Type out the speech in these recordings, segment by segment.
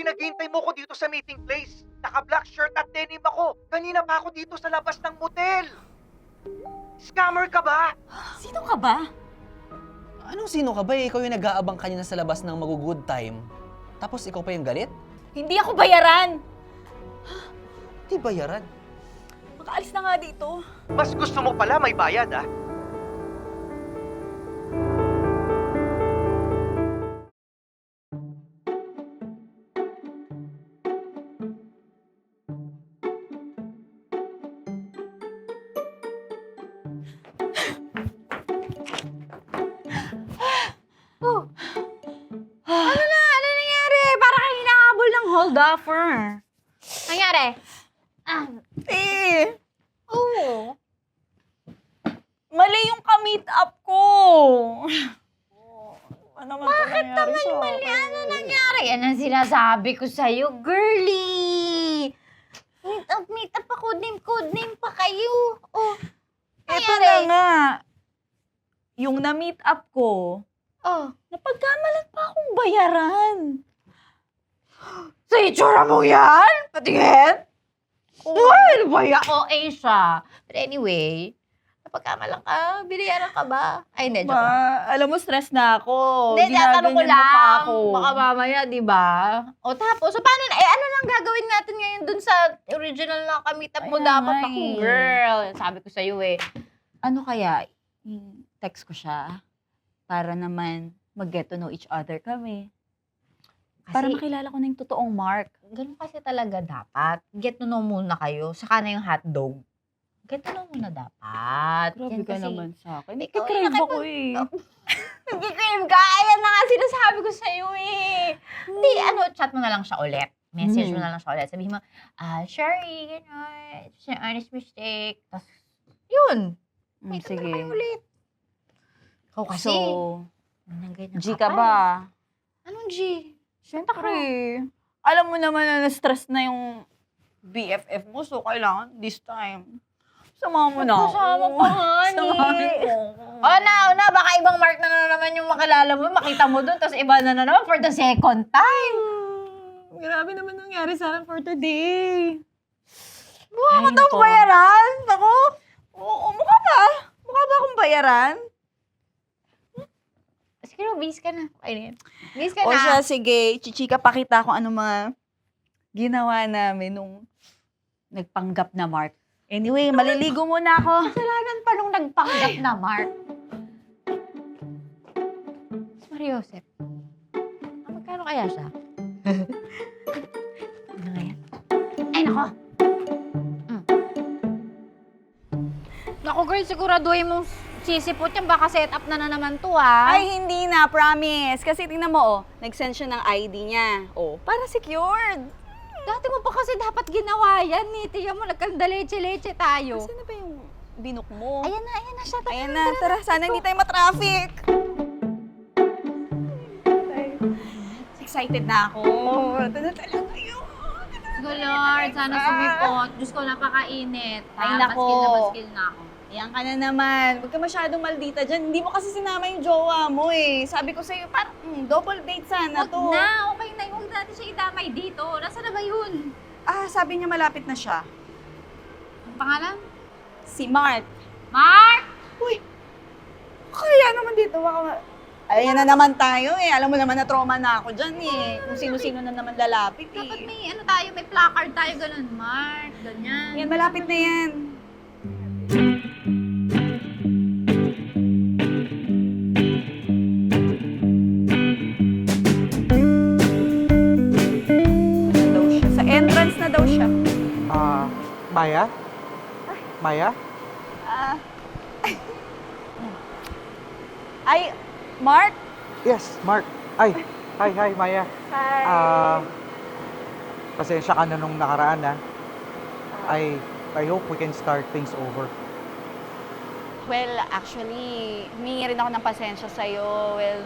Pinaghihintay mo ko dito sa meeting place. Naka-black shirt at denim ako. Kanina pa ako dito sa labas ng motel. Scammer ka ba? Sino ka ba? Anong sino ka ba eh? Ikaw yung nag-aabang kanina sa labas ng mag-good time. Tapos ikaw pa yung galit? Hindi ako bayaran! Di bayaran. Makaalis na nga dito. Mas gusto mo pala may bayad, ah. Oh. Ano nangyari? Para kayo hinahabol ng hold offer. Nangyari? Oh. Mali yung ka-meet up ko. Ano naman Bakit naman mali? Ano nangyari? Yan ang sinasabi ko sa'yo, girlie. Meet up pa, codename pa kayo. Oh. Ito na nga. Yung na-meet up ko, napagkamalan pa akong bayaran. Sa itsura mo yan? Patingin? Ano ba yan? OA siya. But anyway, napagkamalan ka, binayaran ka ba? Ay, hindi, joke lang. Alam mo, stress na ako. Hindi, tinatanong ko Ginaganyan mo pa lang. ako. Baka mamaya, di ba? O tapos, so paano na? Ano nang gagawin natin ngayon dun sa original na ka-meet up mo? Kaya Dapat nga ako, eh. girl. Sabi ko sa'yo eh. Ano kaya, text ko siya para naman mag-get to know each other kami. Para Kasi, makilala ko na yung totoong Mark. ganun kasi talaga dapat. Get to know muna kayo. Saka na yung hotdog. Get to know muna dapat. Grabe Yan ka kasi- naman sa akin. Ikaw Nagkikrave yung ako eh. Nag-crave ka. Ayan na nga sinasabi ko sa'yo eh. Hindi, chat mo na lang siya ulit. Message mo na lang siya ulit. Sabihin mo, sorry, gano'n. It's an honest mistake. Tapos, yun. May Sige. kayo ulit. Ikaw kasi. So, ganyan G ka ba? Anong G? Siyempre. Alam mo naman na na-stress na yung BFF mo, so kailangan this time. Sama mo na ako. Kasama pa nga Samahan ni. mo. Una, baka ibang Mark na naman yung makilala mo, makita mo dun, tapos iba na naman for the second time. Grabe naman nangyari sa akin for today. Buha ko Ay, tong nako. bayaran. Ako? Oo, mukha ba? Mukha ba akong bayaran? Sige, bis ka na. Ayun. Bis ka O na. siya, sige, chichika pakita kung ano mga ginawa namin nung nagpanggap na Mark. Anyway, maliligo muna ako. Kasalanan pa nung nagpanggap na Mark. Si Maria Josep. Magkano kaya siya? Ano nga yan? Ay, nako. Naku, girl, siguraduhin mong sisipot yan. Baka set up na naman to, ha? Ay, hindi na, promise. Kasi tingnan mo, oh, nag-send siya ng ID niya. Oh, para secured. Dati mo pa kasi dapat ginawa yan, eh. Tingnan mo, nagkandaleche-leche tayo. Saan na ba yung binok mo? Ayan na siya. Ayan na, tara, sana hindi tayo matraffic. Excited na ako. Ito na talaga yun. Go, Lord, sana sumipot. Diyos ko, napakainit. Ay, nako. Baskil na ako. Ayan ka na naman. Huwag ka masyadong maldita dyan. Hindi mo kasi sinama yung jowa mo eh. Sabi ko sa'yo, parang double date sana Huwag to. na, okay na. Huwag natin siya idamay dito. Nasaan na ba yun? Ah, sabi niya malapit na siya. Ang pangalan? Si Mark. Mark! Uy, kaya naman dito. Ayan na naman tayo eh. Alam mo naman na trauma na ako dyan eh. Kung sino-sino na naman lalapit Dapat eh. may may placard tayo, ganun. Mark, ganyan. Yan, malapit na yan. Daw siya. Sa entrance na daw siya. Maya? Maya? Ah. Ay, Mark? Yes, Mark. Ay, hi, Maya. Hi. Pasensya ka na nung nakaraan, ha? I hope we can start things over. Well, actually, humingi rin ako ng pasensya sa'yo. Well,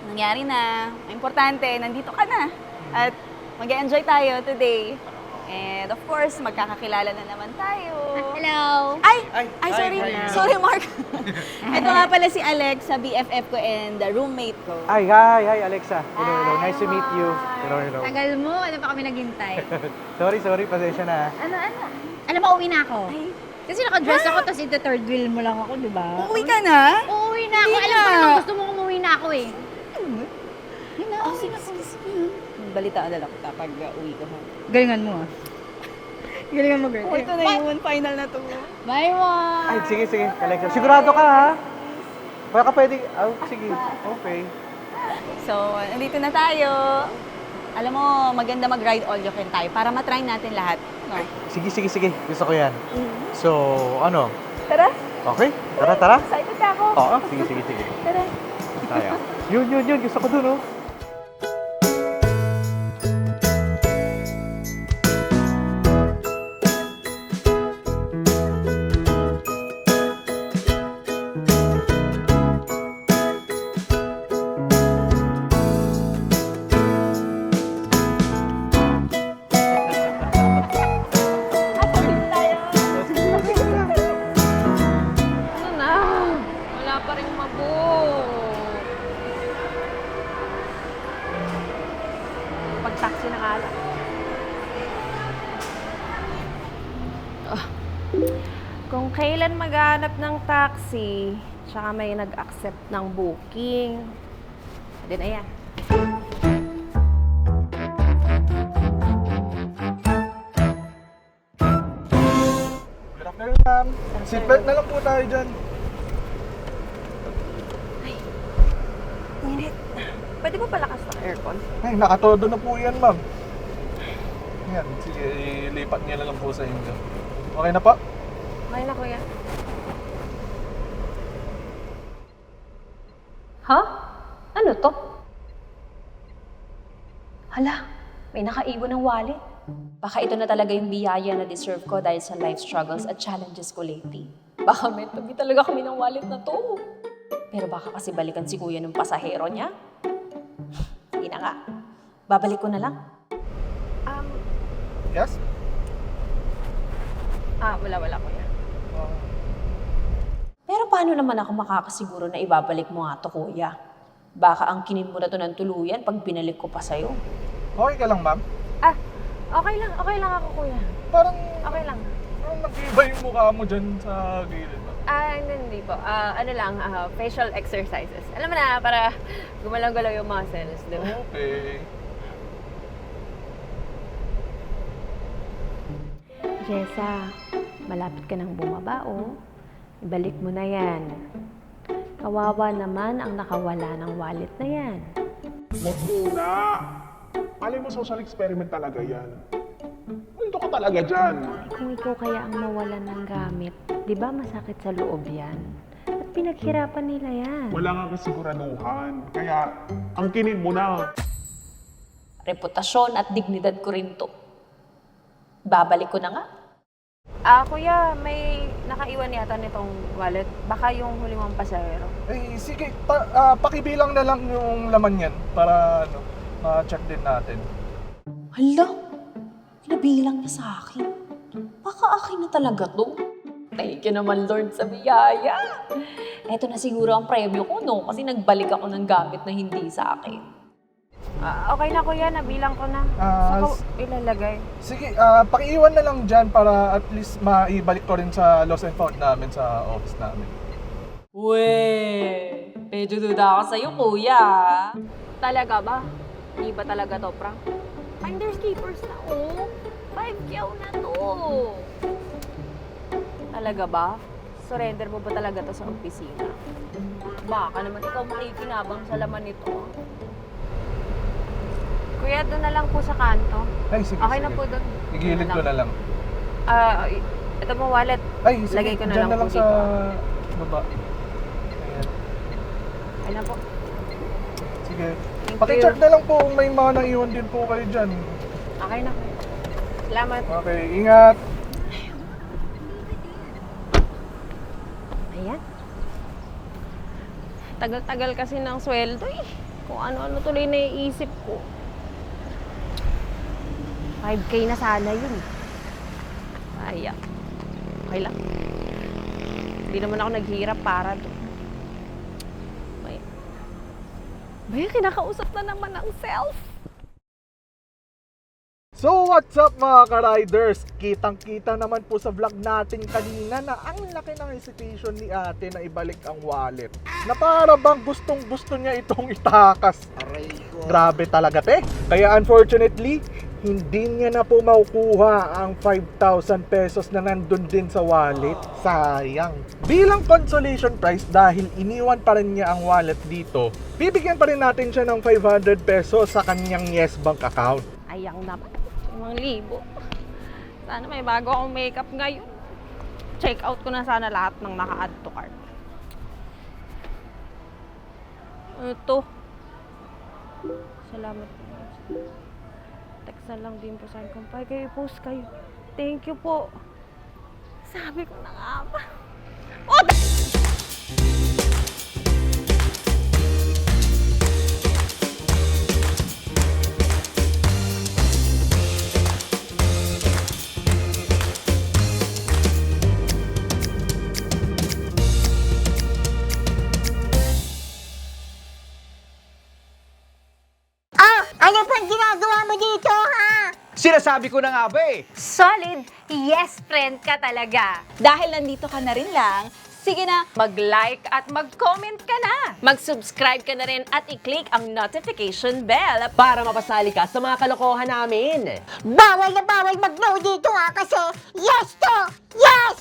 nangyari na. Ang importante, nandito ka na. At mag-enjoy tayo today. And of course, magkakakilala na naman tayo. Hello! Ay, sorry. Sorry, Mark. Ito nga pala si Alex, sa BFF ko and roommate ko. Hi, Alexa. Hello. Nice to meet you. Hello. Tagal mo, ano pa kami naghintay? Sorry, pasensya na. Ano? Alam mo, uwi na ako. Kasi naka-dress ako, tapos ito third wheel mo lang ako, di ba? Uuwi ka na? Uuwi na ako. Hindi Alam mo na. naman, gusto mo umuwi na ako eh. Sige. Balitaan na lang kita pag uwi ko. Galingan mo ah. Galingan mo, girl. Oh, ito na yun. Final na to. Bye, Mom! Ay, sige, Alexa. Sigurado ka, ha? Baka pwede... sige. Okay. So, nandito na tayo. Alam mo, maganda mag-ride all you can tayo para matry natin lahat. No? Sige. Gusto ko yan. So, ano? Tara, Okay? Tara. excited ka ako. Oo, sige. Tara. Tayo. Yun. Gusto ko dun, oh. Ano na? Wala pa rin mabook. Pag-taxi na kala. Kung kailan maghanap ng taxi, tsaka may nag-accept ng booking. Din ayan. Good afternoon, ma'am. Seatbelt na lang po tayo dyan. Init. Pwede ba palakas ng aircon? Ay, nakatodo na po yan, ma'am. Yan, sige, ilipat niya na lang po sa inyo. Okay na po? Okay na, kuya. Ha? Ano to? Hala, may nakaiwan ng wallet. Baka ito na talaga yung biyaya na deserve ko dahil sa life struggles at challenges ko lately. Baka meant to be talaga kami ng wallet na to. Pero baka kasi balikan si kuya ng pasahero niya. Sige na nga, babalik ko na lang. Yes? Wala, kuya. Pero paano naman ako makakasiguro na ibabalik mo nga to, kuya? Baka angkinin mo na to ng tuluyan pag binalik ko pa sa'yo. Okay ka lang, ma'am? Okay lang ako, kuya. Parang Okay lang. nag-iba yung mukha mo dyan sa gilid, ma'am. Hindi po. Facial exercises. Alam mo na, para gumalaw-galaw yung muscles, di ba? Okay. Jessa, malapit ka nang bumaba, oh. Ibalik mo na yan. Kawawa naman ang nakawala ng wallet na yan. Wag muna! Alay mo, social experiment talaga yan. Multo ka talaga dyan. Kung ikaw kaya ang mawalan ng gamit, di ba masakit sa loob yan? At pinaghirapan nila yan. Wala nga kasiguraduhan. Kaya, angkinin mo na. Reputasyon at dignidad ko rin to. Babalik ko na nga. Kuya, may nakaiwan yata nitong wallet. Baka yung huli mong pasahero. Eh, sige, pakibilang na lang yung laman yan para ma-check din natin. Hala, pinabilang niya sa akin. Baka akin na talaga to. Thank you naman, Lord, sa biyaya. Eto na siguro ang premyo ko, no? Kasi nagbalik ako ng gamit na hindi sa akin. Okay na, kuya. Nabilang ko na. Ah, Saka ilalagay. Sige, pakiiwan na lang dyan para at least maibalik ko rin sa lost and found namin sa office namin. Weh, medyo duda ako sa'yo, kuya. Talaga ba? Di ba talaga to, prank? Finders keepers na, oh. 5K na to. Talaga ba? Surrender mo ba talaga to sa opisina? Baka naman ikaw makikinabang sa laman nito. Kuya, doon na lang po sa kanto. Ay, sige, Okay sige. na po doon. Igilid ko na lang. Ito po wallet. Ay, sige, Lagay ko na dyan lang po sa dito. baba. Ayan. Ay na po. Sige. Thank Paki-check you. na lang po kung may mga naiwan din po kayo dyan. Okay na. Salamat. Okay, ingat. Ayan. Tagal-tagal kasi ng sweldo eh. Kung ano-ano tuloy naiisip ko. 5K na sana yun. Sayang. Okay lang. Hindi naman ako naghirap para doon. Bay, kinakausap na naman ang self. So what's up mga ka-riders? Kitang-kita naman po sa vlog natin kanina na ang laki ng hesitation ni ate na ibalik ang wallet. Na para bang gustong-gusto niya itong itakas. Grabe talaga te. Kaya unfortunately, hindi niya na po makukuha ang 5,000 pesos na nandun din sa wallet. Sayang. Bilang consolation prize dahil iniwan pa rin niya ang wallet dito, bibigyan pa rin natin siya ng 500 pesos sa kanyang Yes Bank account. Ayang naman. 5,000. Sana may bago akong makeup ngayon. Check out ko na sana lahat ng naka-add to cart. Ito. Salamat po. Text na lang din po sa akin. Kumpay kayo, post kayo. Thank you po. Sabi ko na nga ba. Oh! Ano pang ginagawa mo dito, ha? Sinasabi ko na nga ba eh. Solid yes friend ka talaga. Dahil nandito ka na rin lang, sige na, Mag-like at mag-comment ka na. Mag-subscribe ka na rin at i-click ang notification bell Para mapasali ka sa mga kalokohan namin. Bawal na bawal mag-no dito, ha? Kasi yes to! Yes!